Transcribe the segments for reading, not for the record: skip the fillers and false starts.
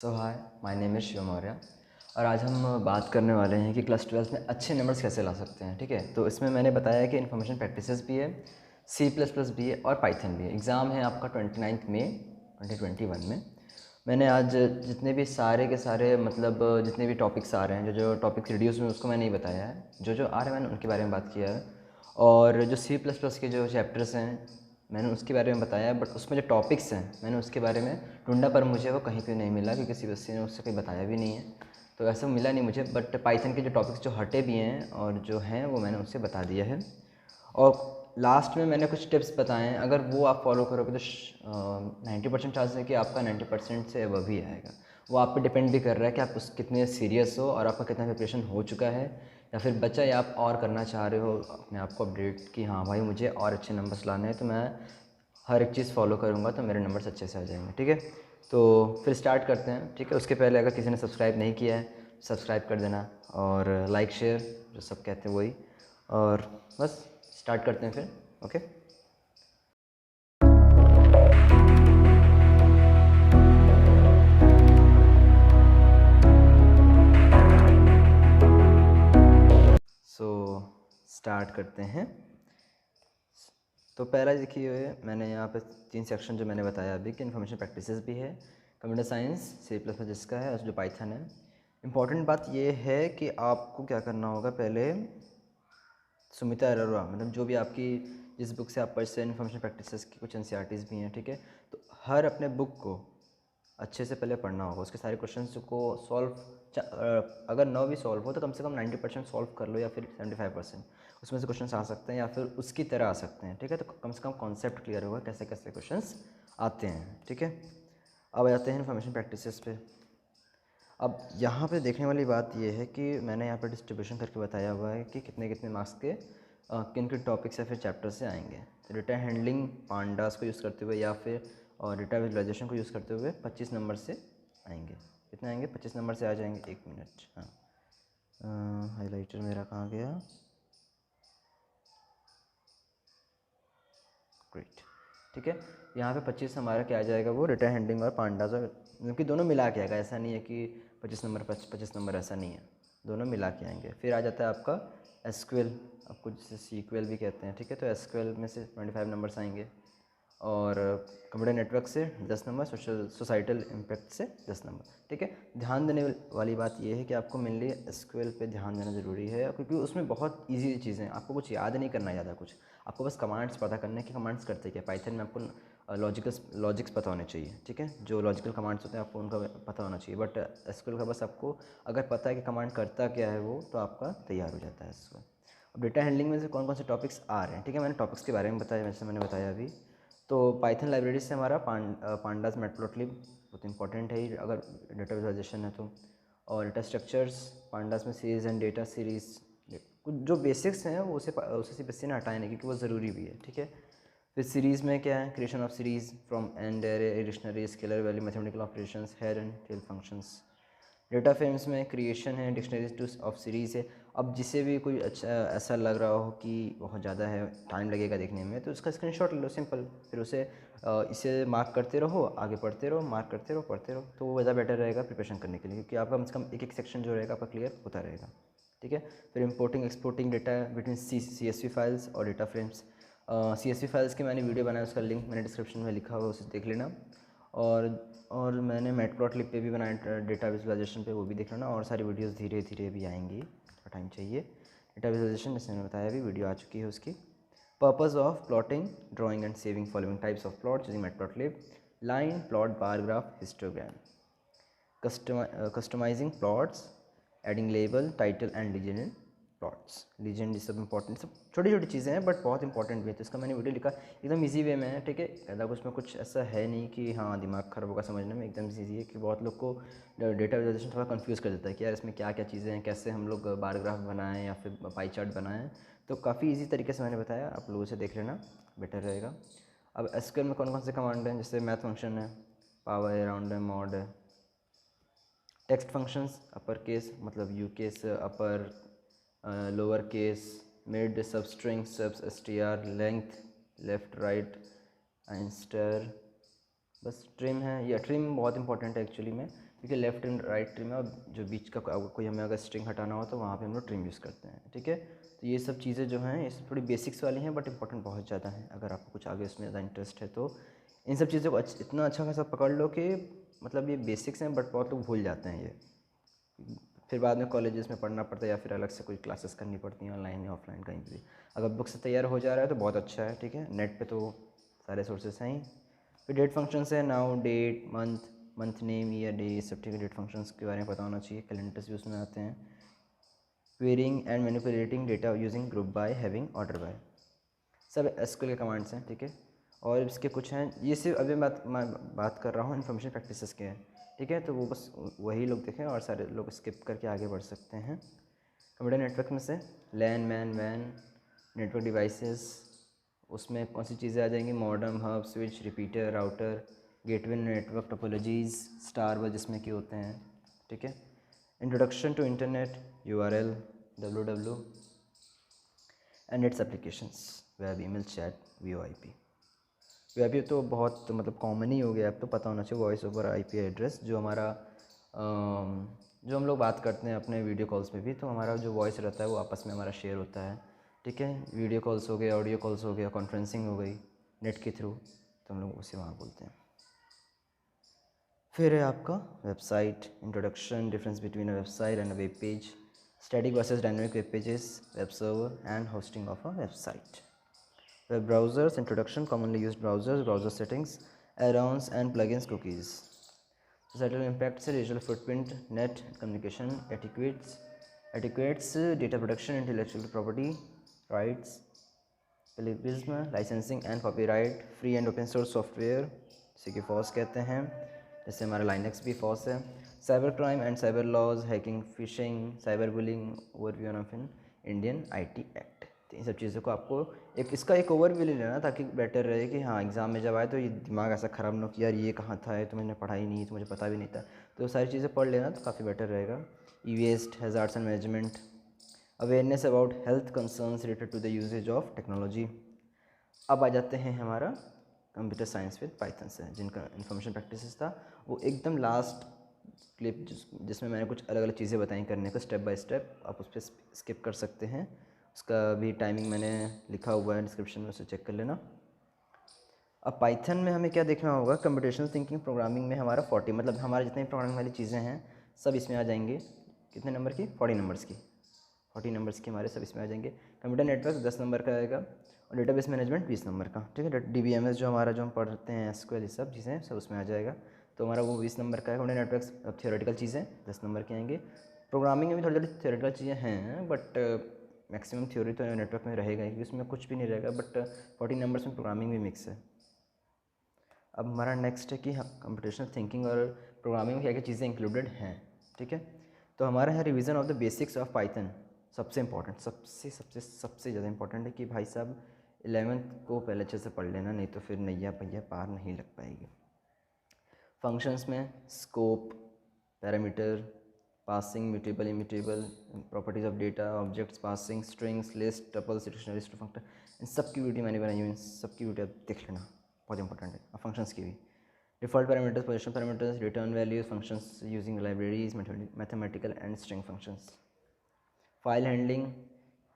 तो hi, my name is Shiv Maurya और आज हम बात करने वाले हैं कि क्लास 12 में अच्छे नंबर्स कैसे ला सकते हैं। ठीक है, तो इसमें मैंने बताया कि इन्फॉर्मेशन प्रैक्टिसेस भी है, C++ भी है और पाइथन भी है। एग्ज़ाम है आपका 29 मई 2021 में। मैंने आज जितने भी सारे के सारे जितने भी टॉपिक्स आ रहे हैं, जो टॉपिक्स रिड्यूस हुए उसको मैंने नहीं बताया है, जो आ रहे हैं मैंने उनके बारे में बात किया है। और जो C++ के जो चैप्टर्स हैं मैंने उसके बारे में बताया है, बट उसमें जो टॉपिक्स हैं मैंने उसके बारे में ढूंढा पर मुझे वो कहीं पे नहीं मिला, क्योंकि किसी बच्चे ने उससे कोई बताया भी नहीं है, तो ऐसा मिला नहीं मुझे। बट पाइथन के जो टॉपिक्स जो हटे भी हैं और जो हैं वो मैंने उससे बता दिया है। और लास्ट में मैंने कुछ टिप्स बताए हैं, अगर वो आप फॉलो करोगे तो 90% चांस है कि आपका 90% से अबव ही आएगा। वो आप पे डिपेंड भी कर रहा है कि आप उस कितने सीरियस हो और आपका कितना प्रिपरेशन हो चुका है या फिर बचा या आप और करना चाह रहे हो अपने आप को अपडेट कि हाँ भाई मुझे और अच्छे नंबर्स लाने हैं, तो मैं हर एक चीज़ फॉलो करूँगा तो मेरे नंबर्स अच्छे से आ जाएंगे। ठीक है, तो फिर स्टार्ट करते हैं। ठीक है, उसके पहले अगर किसी ने सब्सक्राइब नहीं किया है सब्सक्राइब कर देना और लाइक शेयर जो सब कहते हैं वही, और बस स्टार्ट करते हैं फिर। ओके, सो स्टार्ट करते हैं। तो पहला देखिए मैंने यहाँ पे 3 सेक्शन जो मैंने बताया अभी कि इन्फॉर्मेशन प्रैक्टिसेस भी है, कंप्यूटर साइंस, C++ जिसका है और जो पाइथन है। इम्पॉर्टेंट बात ये है कि आपको क्या करना होगा, पहले सुमिता अरोरा जो भी आपकी जिस बुक से आप पढ़ते हैं इन्फॉर्मेशन प्रैक्टिसेस की कुछ NCERTs भी हैं। ठीक है, तो हर अपने बुक को अच्छे से पहले पढ़ना होगा, उसके सारे क्वेश्चंस को सॉल्व, अगर 9 भी सॉल्व हो तो कम से कम 90% सॉल्व कर लो, या फिर 75% उसमें से क्वेश्चंस आ सकते हैं या फिर उसकी तरह आ सकते हैं। ठीक है, तो कम से कम कॉन्सेप्ट क्लियर होगा कैसे कैसे क्वेश्चंस आते हैं। ठीक है, अब आते हैं इन्फॉर्मेशन प्रैक्टिसेस पे। अब यहाँ पे देखने वाली बात ये है कि मैंने यहाँ पर डिस्ट्रीब्यूशन करके बताया हुआ है कि कितने कितने मार्क्स के किन किन टॉपिक्स या फिर चैप्टर से आएंगे। तो डेटा हैंडलिंग पांडास को यूज़ करते हुए या फिर डेटा विजुलाइजेशन को यूज़ करते हुए 25 नंबर से आएंगे। कितने आएंगे? 25 नंबर से आ जाएंगे। 1 मिनट, हाँ, हाईलाइटर मेरा कहाँ गया? ग्रेट। ठीक है, यहाँ पे 25 हमारा क्या आ जाएगा, वो डेटा हैंडलिंग और पांडास, और क्योंकि दोनों मिला के आएगा, ऐसा नहीं है कि 25 नंबर 25 नंबर, ऐसा नहीं है, दोनों मिला के आएंगे। फिर आ जाता है आपका SQL, आपको जिसे SQL भी कहते हैं। ठीक है, तो SQL में से 25 नंबर्स आएंगे, और कंप्यूटर नेटवर्क से 10 नंबर, सोसाइटल इम्पैक्ट से 10 नंबर। ठीक है, ध्यान देने वाली बात यह है कि आपको मेनली SQL पे ध्यान देना ज़रूरी है, क्योंकि उसमें बहुत इजी चीज़ें हैं, आपको कुछ याद नहीं करना है ज़्यादा कुछ, आपको बस कमांड्स पता करने कि कमांड्स करते क्या। पाइथन में आपको लॉजिक्स पता होने चाहिए। ठीक है, जो लॉजिकल कमांड्स होते हैं आपको उनका पता होना चाहिए, बट SQL का बस आपको अगर पता है कि कमांड करता क्या है वो, तो आपका तैयार हो जाता है SQL। अब डेटा हैंडलिंग में से कौन कौन से टॉपिक्स आ रहे हैं, ठीक है, मैंने टॉपिक्स के बारे में बताया, वैसे मैंने बताया अभी। तो पाइथन लाइब्रेरी से हमारा पांडास मैटप्लॉटलिब बहुत इंपॉर्टेंट है ही अगर डेटा विजुअलाइजेशन है तो। और डेटा स्ट्रक्चर्स पांडास में सीरीज़ एंड डेटा सीरीज़, कुछ जो बेसिक्स हैं वो उसे CPSC ने हटाए नहीं, क्योंकि वो ज़रूरी भी है। ठीक है, फिर सीरीज़ में क्या है, creation of series from ND array, dictionary, scalar value, mathematical operations, head and tail functions. Data frames में क्रिएशन है, डिक्शनरीज टू ऑफ सीरीज़ है। अब जिसे भी कोई अच्छा ऐसा लग रहा हो कि बहुत ज़्यादा है, टाइम लगेगा देखने में, तो उसका स्क्रीनशॉट ले लो, सिंपल। फिर उसे इसे मार्क करते रहो, आगे पढ़ते रहो, मार्क करते रहो, पढ़ते रहो, तो वो ज़्यादा बेटर रहेगा प्रिपरेशन करने के लिए, क्योंकि आपका कम से कम एक एक सेक्शन जो रहेगा आपका क्लियर होता रहेगा। ठीक है, फिर importing exporting data between CSV files और डेटा फ्रेम्स। CSV फाइल्स की मैंने वीडियो बनाया, उसका लिंक मैंने डिस्क्रिप्शन में लिखा हुआ, उसे देख लेना। और मैंने मैटप्लॉटलिब पे भी बनाया डेटा विजुअलाइजेशन पे, वो भी देख लेना। और सारी वीडियोस धीरे धीरे भी आएंगी, थोड़ा टाइम चाहिए। डेटा विजुअलाइजेशन जैसे मैंने बताया अभी वीडियो आ चुकी है उसकी। Purpose of plotting, drawing and saving following types of plot using matplotlib: line plot, bar graph, histogram. Customising plots, adding label, title and legend in plots. Legend सब important, सब छोटी छोटी चीज़ें हैं बट बहुत इंपॉर्टेंट भी है, तो इसका मैंने वीडियो लिखा एकदम इजी वे में है। ठीक है, ज़्यादा उसमें कुछ ऐसा है नहीं कि हाँ दिमाग खराब होगा समझने में, एकदम ईजी है। कि बहुत लोग को डेटा विजुअलाइजेशन थोड़ा कंफ्यूज कर देता है कि यार इसमें क्या क्या चीज़ें हैं, कैसे हम लोग बार ग्राफ बनाएं या फिर पाई चार्ट बनाएं, तो काफ़ी ईजी तरीके से मैंने बताया, आप लोगों से देख लेना, बेटर रहेगा। अब SQL में कौन कौन से कमांड हैं, जैसे मैथ फंक्शन है, पावर, अराउंड है, मॉड है। टेक्स्ट फंक्शंस, अपर केस मतलब you case, upper, lower case, mid, सब स्ट्रिंग, सब str, लेंथ, लेफ्ट राइट, इंस्टर। बस ट्रिम है, या ट्रिम बहुत इंपॉर्टेंट है एक्चुअली में, क्योंकि लेफ़्ट एंड राइट ट्री में और जो बीच का कोई हमें अगर स्ट्रिंग हटाना हो तो वहाँ पे हम लोग ट्रिम यूज़ करते हैं, ठीक है। तो ये सब चीज़ें जो हैं ये थोड़ी बेसिक्स वाली हैं, बट इंपॉर्टेंट बहुत ज़्यादा हैं। अगर आपको कुछ आगे इसमें ज़्यादा इंटरेस्ट है तो इन सब चीज़ों को इतना अच्छा खासा पकड़ लो कि मतलब ये बेसिक्स हैं, बट बहुत लोग भूल जाते हैं ये। फिर बाद में कॉलेजेस में पढ़ना पड़ता है या फिर अलग से कोई क्लासेस करनी पड़ती हैं, ऑनलाइन या ऑफलाइन कहीं भी। अगर बुक से तैयार हो जा रहा है तो बहुत अच्छा है, ठीक है। नेट पे तो सारे सोर्सेस हैं ही। फिर डेट फंक्शंस है, now, date, month name, year, day, ये सब, ठीक है। डेट फंक्शंस के बारे में पता होना चाहिए। कैलेंडर्स भी उसमें आते हैं। Quarrying and manipulating data using group by, having, order by, सब एसक्यूएल के कमांड्स हैं, ठीक है। और इसके कुछ हैं, ये सिर्फ अभी मैं बात कर रहा हूँ इन्फॉर्मेशन प्रैक्टिसेस के हैं, ठीक है। तो वो बस वही लोग देखें और सारे लोग स्किप करके आगे बढ़ सकते हैं। कंप्यूटर नेटवर्क में से लैन, मैन, वैन, नेटवर्क डिवाइसेस, उसमें कौन सी चीज़ें आ जाएंगी? Modem, hub, switch, repeater, router, gateway network topologies, star bus जिसमें कि होते हैं, ठीक है। Introduction to internet, URL, WW, and nets applications, web, email, chat, VoIP। VoIP तो बहुत मतलब कॉमन ही हो गया, अब तो पता होना चाहिए। वॉइस ओवर IP एड्रेस, जो हमारा जो हम लोग बात करते हैं अपने वीडियो कॉल्स में भी, तो हमारा जो वॉइस रहता है वो आपस में हमारा शेयर होता है, ठीक है। वीडियो कॉल्स हो गए, ऑडियो कॉल्स हो गया, कॉन्फ्रेंसिंग हो गई नेट के थ्रू, तो हम लोग उसे वहाँ बोलते हैं। फिर है आपका website, introduction, difference between a website and a web page, static versus dynamic web pages, web server and hosting of a website. Web browsers, introduction, commonly used browsers, browser settings, add-ons and plugins, cookies. Societal impacts, digital footprint, net communication, etiquettes, data protection, intellectual property rights, pluralism, licensing and copyright, free and open source software, इसे कि FOSS कहते हैं, जैसे हमारा Linux भी FOSS है। Cyber crime and cyber laws, hacking, phishing, cyber bullying, overview of in Indian IT act. तो इन सब चीज़ों को आपको इसका एक ओवरव्यू ले लेना, ताकि बेटर रहे कि हाँ एग्ज़ाम में जब आए तो ये दिमाग ऐसा ख़राब ना हो कि यार ये कहाँ था, ये तो मैंने पढ़ा ही नहीं, तो मुझे पता भी नहीं था। तो सारी चीज़ें पढ़ लेना तो काफ़ी बेटर रहेगा। Waste, hazards and management, awareness about health concerns related to the usages of technology. अब आ जाते हैं हमारा कंप्यूटर साइंस विद पाइथन से, जिनका इन्फॉर्मेशन प्रैक्टिसेस था वो एकदम लास्ट क्लिप, जिसमें मैंने कुछ अलग अलग चीज़ें बताई करने को स्टेप बाय स्टेप, आप उस पर स्किप कर सकते हैं। उसका भी टाइमिंग मैंने लिखा हुआ है डिस्क्रिप्शन में, उसे चेक कर लेना। अब पाइथन में हमें क्या देखना होगा? कंप्यूटेशनल थिंकिंग प्रोग्रामिंग में हमारा 40, मतलब हमारे जितनी प्रोग्रामिंग वाली चीज़ें हैं सब इसमें आ जाएंगे। कितने नंबर की? 40 नंबर्स की। 40 नंबर्स की हमारे सब इसमें आ जाएंगे। कंप्यूटर नेटवर्क 10 नंबर का आएगा और डेटाबेस मैनेजमेंट 20 नंबर का, ठीक है। DBMS जो हमारा जो हम पढ़ते हैं, SQL, ये सब चीज़ें सब उसमें आ जाएगा, तो हमारा वो 20 नंबर का है। कंप्यूटर नेटवर्क थियोरेटिकल चीज़ें 10 नंबर की आएंगी। प्रोग्रामिंग में भी थोड़ी थोड़ी थियोरेटिकल चीज़ें हैं, बट मैक्सिमम थ्योरी तो नेटवर्क में रहेगा ही, क्योंकि उसमें कुछ भी नहीं रहेगा, बट 40 नंबर्स में प्रोग्रामिंग भी मिक्स है। अब हमारा नेक्स्ट है कि कंप्यूटेशनल थिंकिंग और प्रोग्रामिंग में क्या क्या चीज़ें इंक्लूडेड हैं, ठीक है। तो हमारा है revision of the basics of Python, सबसे इंपॉर्टेंट, सबसे ज़्यादा इंपॉर्टेंट है कि भाई साहब 11th को पहले अच्छे से पढ़ लेना, नहीं तो फिर नैया पहिया पार नहीं लग पाएगी। फंक्शंस में scope, parameter, passing, mutable, immutable, properties of data, objects, passing, strings, list, tuples, dictionary, list, function, इन सब की वीडियो मैंने बनाई हुई है, इन सब की वीडियो आप देख लेना, बहुत इंपॉर्टेंट है। और फंक्शंस की भी default parameters, position parameters, return values, functions using libraries, mathematical and string functions. File handling,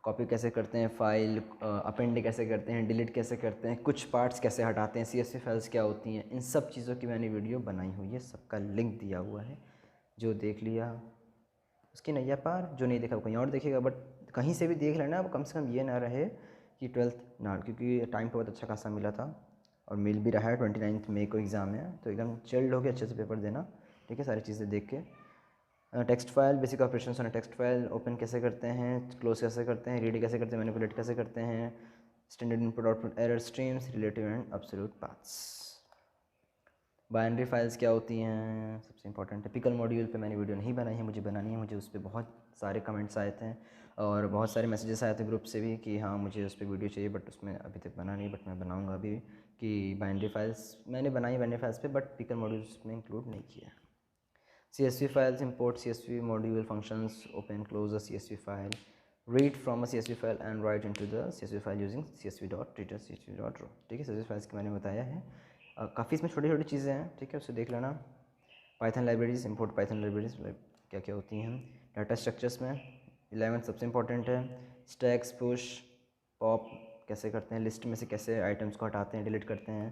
copy कैसे करते हैं फाइल, अपेंड कैसे करते हैं, डिलीट कैसे करते हैं, कुछ पार्ट्स कैसे हटाते हैं, CSV फाइल्स क्या होती हैं, इन सब चीज़ों की मैंने वीडियो बनाई हुई है, सबका लिंक दिया हुआ है। जो देख लिया उसकी नैया पार, जो नहीं देखा वो कहीं और देखेगा, बट कहीं से भी देख लेना। अब कम से कम ये ना रहे कि 12th ना, क्योंकि टाइम बहुत अच्छा खासा मिला था और मिल भी रहा है। 29 मई को एग्ज़ाम है, तो एकदम चिल्ड होकर अच्छे से पेपर देना, ठीक है, सारी चीज़ें देख के। Text file, basic operations on text file, open कैसे करते हैं, क्लोज कैसे करते हैं, रीड कैसे करते हैं, मैनिपुलेट कैसे करते हैं, standard input output error streams, relative and absolute paths. Binary files क्या होती हैं, सबसे इंपॉर्टेंट। टिपिकल मॉड्यूल पे मैंने वीडियो नहीं बनाई है, मुझे बनानी है, मुझे उस पर बहुत सारे कमेंट्स आए थे और बहुत सारे मैसेजेस आए थे ग्रुप से भी कि हाँ मुझे उस पर वीडियो चाहिए, बट उसमें अभी तक बना नहीं, बट मैं बनाऊँगा अभी। कि बाइनरी फाइल्स मैंने बनाई बाइनरी फाइल्स पे, बट टिपिकल मॉड्यूल्स में इंक्लूड नहीं किया। CSV files, import CSV module functions, open, close a CSV file, read from a CSV file and write into the CSV file using csv.reader, csv.row, ठीक है। CSV files के मैंने बताया है, काफ़ी इसमें छोटी छोटी चीज़ें हैं, ठीक है, उसे देख लेना। Python libraries, import Python libraries क्या क्या होती हैं। डाटा स्ट्रक्चर्स में 11 सबसे इंपॉर्टेंट है। स्टैक्स, पुश, पॉप कैसे करते हैं, लिस्ट में से कैसे आइटम्स को हटाते हैं, डिलीट करते हैं,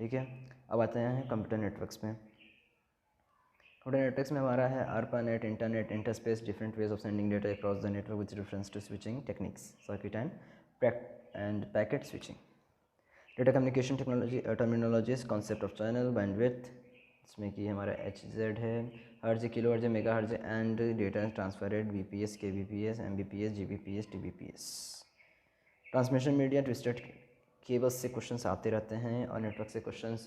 ठीक है। अब आते हैं कंप्यूटर नेटवर्क्स में। कंप्यूटर नेटवर्क्स में हमारा है ARPANET, internet, interspace, different ways of sending data across the network with reference to switching techniques, circuit and packet switching. Data communication technology terminologies, concept of channel, bandwidth, इसमें कि हमारा HZ है, हर्ज, kilo hertz, mega hertz and data transfer rate, BPS, KBPS, MBPS, GBPS, TBPS। Transmission media, twisted cables से questions आते रहते हैं और नेटवर्क से क्वेश्चंस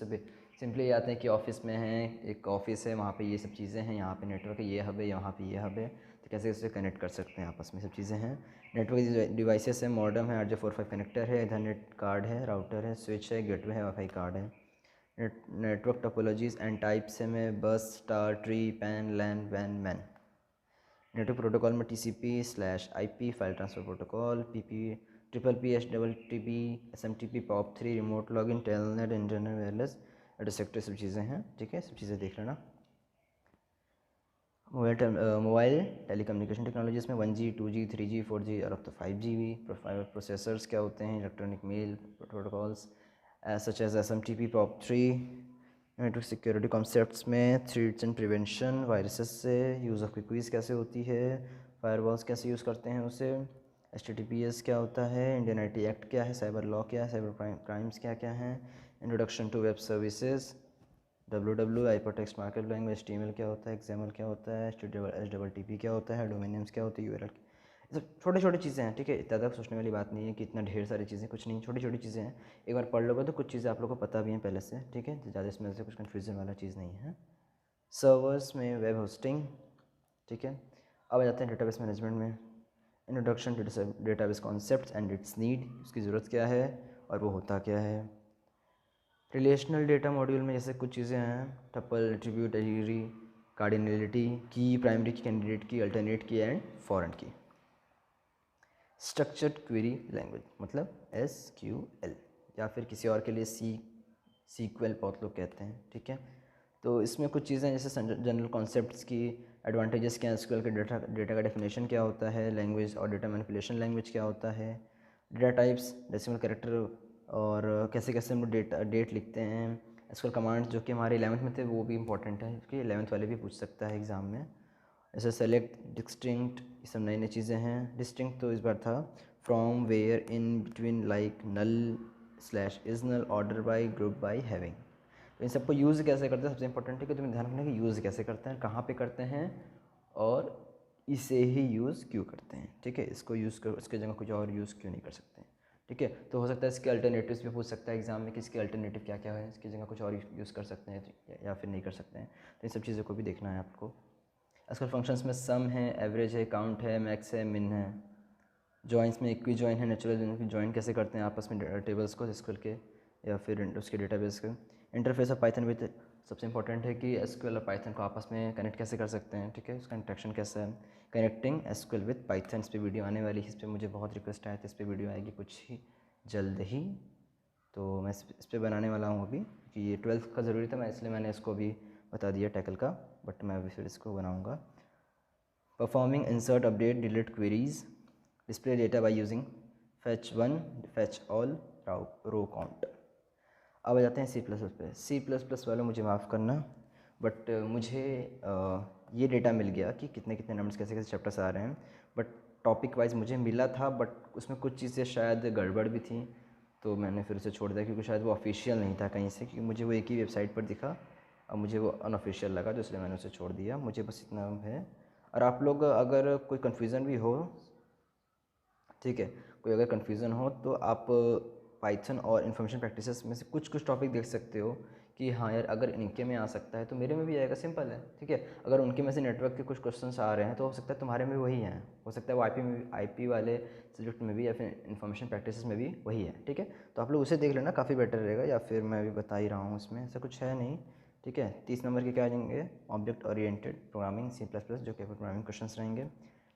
सिंपली आते हैं कि ऑफिस में हैं, एक ऑफिस है, वहाँ पे ये सब चीज़ें हैं, यहाँ पे नेटवर्क है, ये हब है, यहाँ पे ये हब है, तो कैसे उससे कनेक्ट कर सकते हैं आपस में, सब चीज़ें हैं। नेटवर्क डिवाइसेस है, मॉडेम है, RJ45 कनेक्टर है, इथरनेट कार्ड है, राउटर है, स्विच है, गेटवे है, वाईफाई कार्ड है। नेटवर्क टोपोलॉजीज एंड टाइप्स में बस, स्टार, ट्री, पैन, लैन, वैन, मैन। नेटवर्क प्रोटोकॉल में TCP/IP file transfer protocol, PPP, HTTP, SMTP, POP3, remote login, telnet, internet wireless address sector, सब चीज़ें हैं, ठीक है, सब चीज़ें देख लेना। मोबाइल टेलीकम्युनिकेशन टेक्नोलॉजीज में 1G, 2G, 3G, 4G और अब तो 5G भी। प्रोसेसर्स क्या होते हैं, electronic mail protocols such as SMTP, POP3। Network security concepts में थ्रेट्स एंड प्रिवेंशन, वायरसेस से यूज़ ऑफ क्विकीज़ कैसे होती है, फायरवॉल्स कैसे यूज़ करते हैं उसे, HTTPS क्या होता है, इंडियन IT एक्ट क्या है, साइबर लॉ क्या है, साइबर क्राइम्स क्या क्या हैं, introduction to web services, WWW, hypertext markup language, HTML क्या होता है, XML क्या होता है, HTTP क्या होता है, डोमेन नेम्स क्या होती है, URL। ये सब छोटे छोटे चीज़ें हैं, ठीक है, ज़्यादा सोचने वाली बात नहीं है कि इतना ढेर सारी चीज़ें, कुछ नहीं, छोटी छोटी चीज़ें हैं। एक बार पढ़ लोगे तो कुछ चीज़ें आप लोगों को पता भी हैं पहले से, ठीक है, ज़्यादा इसमें से कुछ कन्फ्यूजन वाला चीज़ नहीं है। सर्वर्स में वेब होस्टिंग, ठीक है। अब आ जाते हैं डेटाबेस मैनेजमेंट में। Introduction to database concepts and its need, उसकी ज़रूरत क्या है और वो होता क्या है। रिलेशनल डेटा मॉड्यूल में जैसे कुछ चीज़ें हैं, टपल, एट्रीब्यूट, डिग्री, कार्डिनलिटी, की, प्राइमरी की, कैंडिडेट की, अल्टरनेट की एंड फॉरेन की। स्ट्रक्चर्ड क्वेरी लैंग्वेज मतलब SQL, या फिर किसी और के लिए SQL बहुत लोग कहते हैं, ठीक है। तो इसमें कुछ चीज़ें जैसे जनरल कॉन्सेप्ट्स की, एडवांटेजेस क्या हैं SQL के, डेटा का डेफिनेशन क्या होता है, लैंग्वेज और डेटा मैनिपुलेशन लैंग्वेज क्या होता है, डेटा टाइप्स, डेसिमल कैरेक्टर और कैसे कैसे हम डेट लिखते हैं। SQL कमांड्स जो कि हमारे 11th में थे वो भी इंपॉर्टेंट है, क्योंकि 11th वाले भी पूछ सकता है एग्ज़ाम में। ऐसे सेलेक्ट, डिस्टिंक्ट, ये सब नई नई चीज़ें हैं। डिस्टिंक्ट तो इस बार था from, where, in, between, like, null, slash, is null, order by, group by, having. तो इन सबको यूज़ कैसे करते हैं सबसे इंपॉर्टेंट है कि तुम्हें ध्यान रखना कि यूज़ कैसे करते हैं, कहाँ पे करते हैं और इसे ही यूज़ क्यों करते हैं, ठीक है। इसको यूज़ कर, इसके जगह कुछ और यूज़ क्यों नहीं कर सकते, ठीक है। तो हो सकता है इसके अल्टरनेटिव्स भी पूछ सकता है एग्जाम में कि इसके अल्टरनेटिव क्या क्या है, इसकी जगह कुछ और यूज़ कर सकते हैं या फिर नहीं कर सकते हैं। तो इन सब चीज़ों को भी देखना है आपको। आजकल फंक्शंस में सम है, एवरेज है, काउंट है, मैक्स है, मिन है। जॉइंस में इक्वी जॉइन है, नेचुरल जॉइन कैसे करते हैं आपस में टेबल्स को एसक्यूएल के या फिर उसके डेटाबेस के। इंटरफेस ऑफ पाइथन विद, सबसे इंपॉर्टेंट है कि एसक्यूएल और पाइथन को आपस में कनेक्ट कैसे कर सकते हैं, ठीक है, उसका इंटरेक्शन कैसा है। कनेक्टिंग एसक्यूएल विद पाइथन, इस पर वीडियो आने वाली है, इस पर मुझे बहुत रिक्वेस्ट आया था, इस पर वीडियो आएगी कुछ ही जल्द ही, तो मैं इस पर बनाने वाला हूँ अभी, कि ये 12th का ज़रूरी था, मैं इसलिए मैंने इसको भी बता दिया टैकल का, बट मैं अभी फिर इसको बनाऊँगा। Performing insert, update, delete queries, display data by using fetch 1, fetch all, row count. अब आ जाते हैं C++ पे। C++ वालों मुझे माफ़ करना, बट मुझे ये डेटा मिल गया कि कितने कितने नंबर्स कैसे कैसे चैप्टर्स आ रहे हैं, बट टॉपिक वाइज मुझे मिला था, बट उसमें कुछ चीज़ें शायद गड़बड़ भी थी, तो मैंने फिर उसे छोड़ दिया, क्योंकि शायद वो ऑफिशियल नहीं था कहीं से, क्योंकि मुझे वो एक ही वेबसाइट पर दिखा और मुझे वो अनऑफिशियल लगा, तो इसलिए मैंने उसे छोड़ दिया। मुझे बस इतना है। और आप लोग अगर कोई कन्फ्यूज़न भी हो, ठीक है, कोई अगर कन्फ्यूज़न हो तो आप पाइथन और इन्फॉर्मेशन प्रैक्टिसेस में से कुछ कुछ टॉपिक देख सकते हो कि हाँ यार, अगर इनके में आ सकता है तो मेरे में भी आएगा, सिंपल है, ठीक है। अगर उनके में से नेटवर्क के कुछ क्वेश्चंस आ रहे हैं तो हो सकता है तुम्हारे में वही हैं, हो सकता है वो आईपी वाले सब्जेक्ट में भी या फिर इन्फॉर्मेशन प्रैक्टिसेस में भी वही है, ठीक है। तो आप लोग उसे देख लेना, काफ़ी बेटर रहेगा, या फिर मैं अभी बता ही रहा हूँ, इसमें ऐसा कुछ है नहीं, ठीक है। 30 नंबर के क्या आ जाएंगे, ऑब्जेक्ट ओरिएंटेड प्रोग्रामिंग, C++, जो कि प्रोग्रामिंग क्वेश्चंस रहेंगे।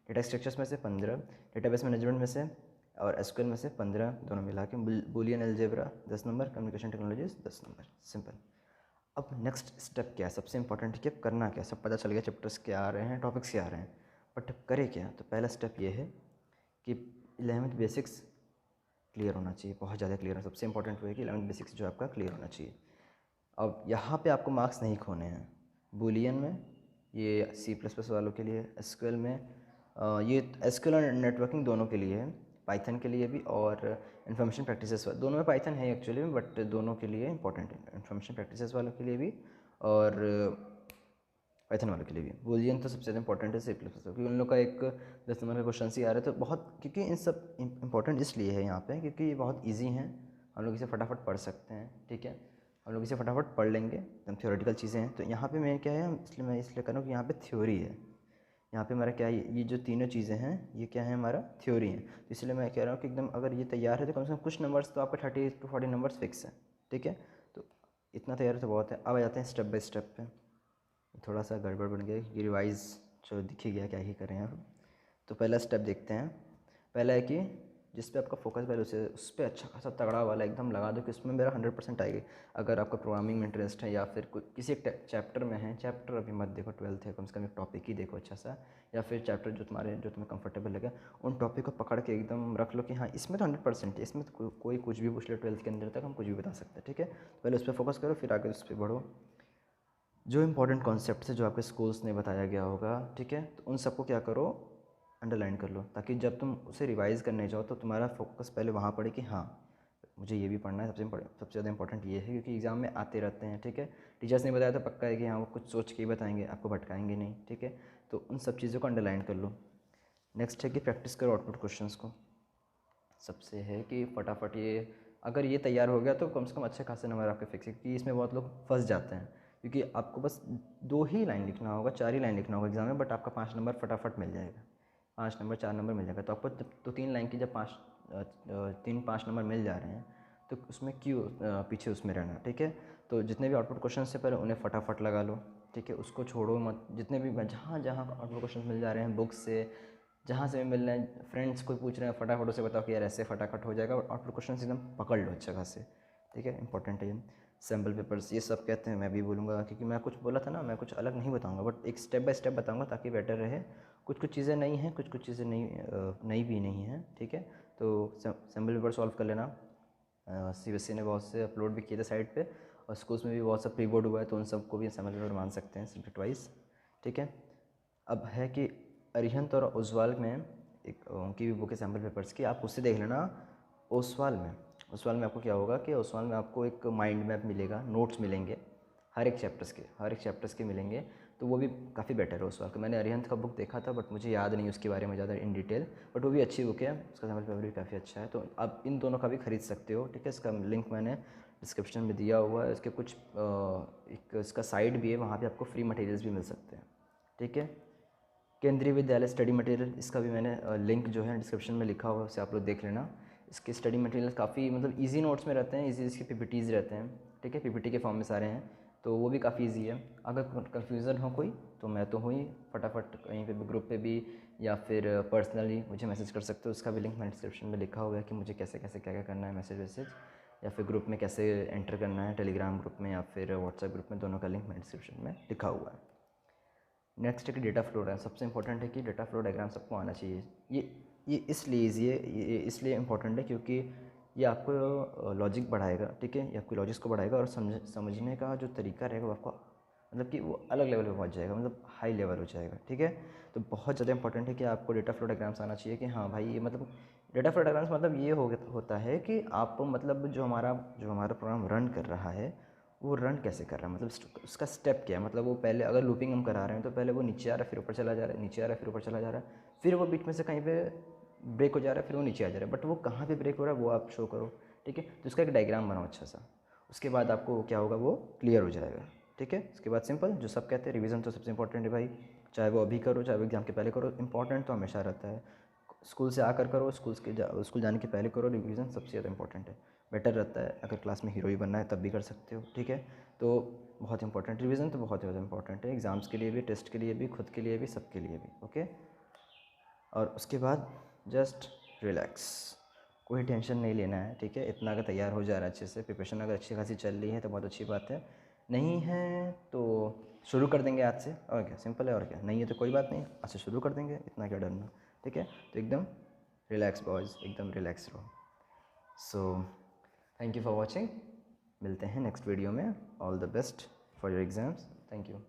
डेटा स्ट्रक्चर्स में से 15, डेटाबेस मैनेजमेंट में से और एसक्यूएल में से 15, दोनों मिला के। Boolean algebra 10 number, communication technologies 10 number, simple. अब नेक्स्ट स्टेप क्या है, सबसे इंपॉर्टेंट है कि अब करना क्या है। सब पता चल गया चैप्टर्स क्या आ रहे हैं, टॉपिक्स क्या आ रहे हैं, बट अब करें क्या। तो पहला स्टेप ये है कि 11th बेसिक्स क्लियर होना चाहिए, बहुत ज़्यादा क्लियर होना। सबसे इंपॉर्टेंट वो है कि 11th बेसिक्स जो आपका क्लियर होना चाहिए। अब यहाँ पे आपको मार्क्स नहीं खोने हैं। बूलियन में ये C++ वालों के लिए, एसक्यूएल में ये एसक्यूएल और नेटवर्किंग दोनों के लिए है, पाइथन के लिए भी और इन्फॉर्मेशन प्रैक्टिसेस दोनों में पाइथन है एक्चुअली में, बट दोनों के लिए इंपॉर्टेंट है, इन्फॉर्मेशन प्रैक्टिसेस वालों के लिए भी और पाइथन वालों के लिए भी। बूलियन तो सबसे ज़्यादा इंपॉर्टेंट है C++, क्योंकि उन लोग का एक 10 नंबर का क्वेश्चन ही आ रहा है। तो बहुत, क्योंकि इन सब इंपॉर्टेंट इसलिए है यहाँ पे क्योंकि ये बहुत ईजी हैं, हम लोग इसे फटाफट पढ़ सकते हैं, ठीक है। हम लोग इसे फटाफट पढ़ लेंगे, एकदम थ्योरेटिकल चीज़ें हैं। तो यहाँ पे मैं क्या है, मैं इसलिए कर रहा हूँ कि यहाँ पे थ्योरी है। यहाँ पे हमारा क्या है, ये जो तीनों चीज़ें हैं ये क्या है, हमारा थ्योरी है। तो इसलिए मैं कह रहा हूँ कि एकदम अगर ये तैयार है तो कम से कम कुछ नंबर्स तो आपका 30 to 40 नंबर्स फिक्स है, ठीक है। तो इतना तैयार तो बहुत है। अब आ जाते हैं स्टेप बाय स्टेप पे। थोड़ा सा गड़बड़ बन गया कि रिवाइज़ जो दिख ही गया क्या ही करें अब। तो पहला स्टेप देखते हैं। पहला है कि जिस पे आपका फोकस वैल्यू से उस पर अच्छा खासा तगड़ा वाला एकदम लगा दो कि उसमें मेरा 100% आएगी। अगर आपका प्रोग्रामिंग में इंटरेस्ट है या फिर किसी एक चैप्टर में है, चैप्टर अभी मत देखो, 12th है, कम से कम एक टॉपिक ही देखो अच्छा सा, या फिर चैप्टर जो तुम्हें कंफर्टेबल लगे उन टॉपिक को पकड़ के एकदम रख लो कि हाँ इसमें तो 100% है, इसमें तो कोई कुछ भी पूछ ले, 12th के अंदर तक हम कुछ भी बता सकते हैं, ठीक है। पहले उस पर फोकस करो, फिर आगे उस पर बढ़ो। जो इंपॉर्टेंट कॉन्सेप्ट है जो आपके स्कूल्स ने बताया गया होगा, ठीक है, तो उन सबको क्या करो, अंडरलाइन कर लो, ताकि जब तुम उसे रिवाइज़ करने जाओ तो तुम्हारा फोकस पहले वहाँ पड़े कि हाँ मुझे ये भी पढ़ना है। सबसे ज़्यादा इंपॉर्टेंट ये है क्योंकि एग्ज़ाम में आते रहते हैं, ठीक है। टीचर्स ने बताया तो पक्का है कि हाँ वो कुछ सोच के ही बताएंगे, आपको भटकाएंगे नहीं, ठीक है। तो उन सब चीज़ों को अंडरलाइन कर लो। नेक्स्ट है कि प्रैक्टिस करो आउटपुट क्वेश्चंस को। सबसे है कि फटाफट ये, अगर ये तैयार हो गया तो कम से कम अच्छे खासे नंबर आपके फिक्स है, क्योंकि इसमें बहुत लोग फंस जाते हैं। क्योंकि आपको बस 2 ही लाइन लिखना होगा, 4 ही लाइन लिखना होगा एग्ज़ाम में, बट आपका 5 नंबर फटाफट मिल जाएगा, 5 नंबर 4 नंबर मिल जाएगा। तो आपको जब तो 3 लाइन की जब 3-5 नंबर मिल जा रहे हैं तो उसमें क्यों पीछे उसमें रहना, ठीक है। तो जितने भी आउटपुट क्वेश्चन से पहले उन्हें फटाफट लगा लो, ठीक है, उसको छोड़ो मत। जितने भी जहाँ जहाँ आउटपुट क्वेश्चन मिल जा रहे हैं बुक्स से, जहाँ से भी मिल रहे हैं, फ्रेंड्स कोई पूछ रहे हैं, फटाफट उसे बताओ कि यार ऐसे फटाफट हो जाएगा, और आउटपुट क्वेश्चन एकदम पकड़ लो अच्छे खासे, ठीक है। इंपॉर्टेंट है ये सैम्पल पेपर्स, ये सब कहते हैं, मैं भी बोलूँगा क्योंकि मैं कुछ बोला था ना, मैं कुछ अलग नहीं बताऊँगा, बट एक स्टेप बाय स्टेप बताऊँगा ताकि बेटर रहे। कुछ कुछ चीज़ें नई हैं, कुछ कुछ चीज़ें नई भी नहीं हैं, ठीक है। तो सैम्पल पेपर सॉल्व कर लेना। CBSE ने बहुत से अपलोड भी किए थे साइट पे, और स्कूल्स में भी बहुत सा प्री बोर्ड हुआ है, तो उन सबको भी सैम्पल पेपर मान सकते हैं सब्जेक्ट वाइज, ठीक है। अब है कि अरिहंत और ओसवाल में एक उनकी भी बुक है सैम्पल पेपर्स की, आप उससे देख लेना। ओसवाल में आपको क्या होगा कि ओसवाल में आपको एक माइंड मैप मिलेगा, नोट्स मिलेंगे हर एक चैप्टर्स के मिलेंगे, तो वो भी काफ़ी बेटर है ओसवाल का। मैंने अरिहंत का बुक देखा था बट मुझे याद नहीं उसके बारे में ज़्यादा इन डिटेल, बट वो भी अच्छी बुक है, उसका सैम्पल पेपर भी काफ़ी अच्छा है। तो आप इन दोनों का भी खरीद सकते हो, ठीक है। इसका लिंक मैंने डिस्क्रिप्शन में दिया हुआ है। इसके कुछ एक इसका साइट भी है, वहाँ पे आपको फ्री मटेरियल्स भी मिल सकते हैं, ठीक है। केंद्रीय विद्यालय स्टडी मटेरियल, इसका भी मैंने लिंक जो है डिस्क्रिप्शन में लिखा हुआ है, उससे आप लोग देख लेना। इसके स्टडी मटेरियल काफ़ी मतलब इजी नोट्स में रहते हैं, इजी इसके PPTs रहते हैं, ठीक है, PPT के फॉर्म में सारे हैं, तो वो भी काफ़ी इजी है। अगर कन्फ्यूज़न हो कोई तो मैं तो हूँ ही, फटाफट कहीं पे भी ग्रुप पे भी या फिर पर्सनली मुझे मैसेज कर सकते हो। उसका भी लिंक मैंने डिस्क्रिप्शन में लिखा हुआ है कि मुझे कैसे कैसे क्या क्या करना है, मैसेज या फिर ग्रुप में कैसे एंटर करना है, टेलीग्राम ग्रुप में या फिर व्हाट्सएप ग्रुप में, दोनों का लिंक मैंने डिस्क्रिप्शन में लिखा हुआ है। नेक्स्ट है कि डेटा फ्लो डायग्राम, सबसे इंपॉर्टेंट है कि डेटा फ्लो डायग्राम सबको आना चाहिए। ये इसलिए ईजी है, ये इसलिए इंपॉर्टेंट है क्योंकि ये आपको लॉजिक बढ़ाएगा, ठीक है, ये आपके लॉजिक्स को बढ़ाएगा, और समझने का जो तरीका रहेगा वो आपको मतलब कि वो अलग लेवल पे पहुंच जाएगा, मतलब हाई लेवल हो जाएगा, ठीक है। तो बहुत ज़्यादा इंपॉर्टेंट है कि आपको डेटा फ्लो डायग्राम्स आना चाहिए कि हाँ भाई ये मतलब डेटा फ्लो डायग्राम्स मतलब ये होता है कि आप मतलब जो हमारा प्रोग्राम रन कर रहा है वो रन कैसे कर रहा है, मतलब उसका स्टेप क्या है। मतलब वो पहले अगर लूपिंग हम करा रहे हैं तो पहले वो नीचे आ रहा है, फिर ऊपर चला जा रहा है, नीचे आ रहा है, फिर ऊपर चला जा रहा है, फिर वो बीच में से कहीं पे ब्रेक हो जा रहा है, फिर वो नीचे आ जा रहा है, बट वो कहाँ पे ब्रेक हो रहा है वो आप शो करो, ठीक है। तो उसका एक डायग्राम बनाओ अच्छा सा, उसके बाद आपको क्या होगा वो क्लियर हो जाएगा, ठीक है। उसके बाद सिंपल जो सब कहते हैं, रिवीजन तो सबसे इंपॉर्टेंट है भाई, चाहे वो अभी करो चाहे वो एग्जाम के पहले करो, इंपॉर्टेंट तो हमेशा रहता है। स्कूल से आकर करो, स्कूल जाने के पहले करो, रिवीजन सबसे ज़्यादा इंपॉर्टेंट है, बेटर रहता है। अगर क्लास में हीरो ही बनना है तब भी कर सकते हो, ठीक है। तो बहुत इंपॉर्टेंट, रिवीजन तो बहुत ज़्यादा इंपॉर्टेंट है, एग्ज़ाम्स के लिए भी, टेस्ट के लिए भी, खुद के लिए भी, सबके लिए भी, ओके। और उसके बाद जस्ट रिलैक्स, कोई टेंशन नहीं लेना है, ठीक है। इतना अगर तैयार हो जा रहा है अच्छे से, प्रिपरेशन अगर अच्छी खासी चल रही है तो बहुत अच्छी बात है। नहीं है तो शुरू कर देंगे आज से, और क्या, सिंपल है, और क्या, नहीं है तो कोई बात नहीं, आज से शुरू कर देंगे, इतना क्या डरना, ठीक है। तो एकदम रिलैक्स बॉयज़, एकदम रिलैक्स रहो। So thank you for watching, मिलते हैं नेक्स्ट वीडियो में। All the best for your exams, thank you.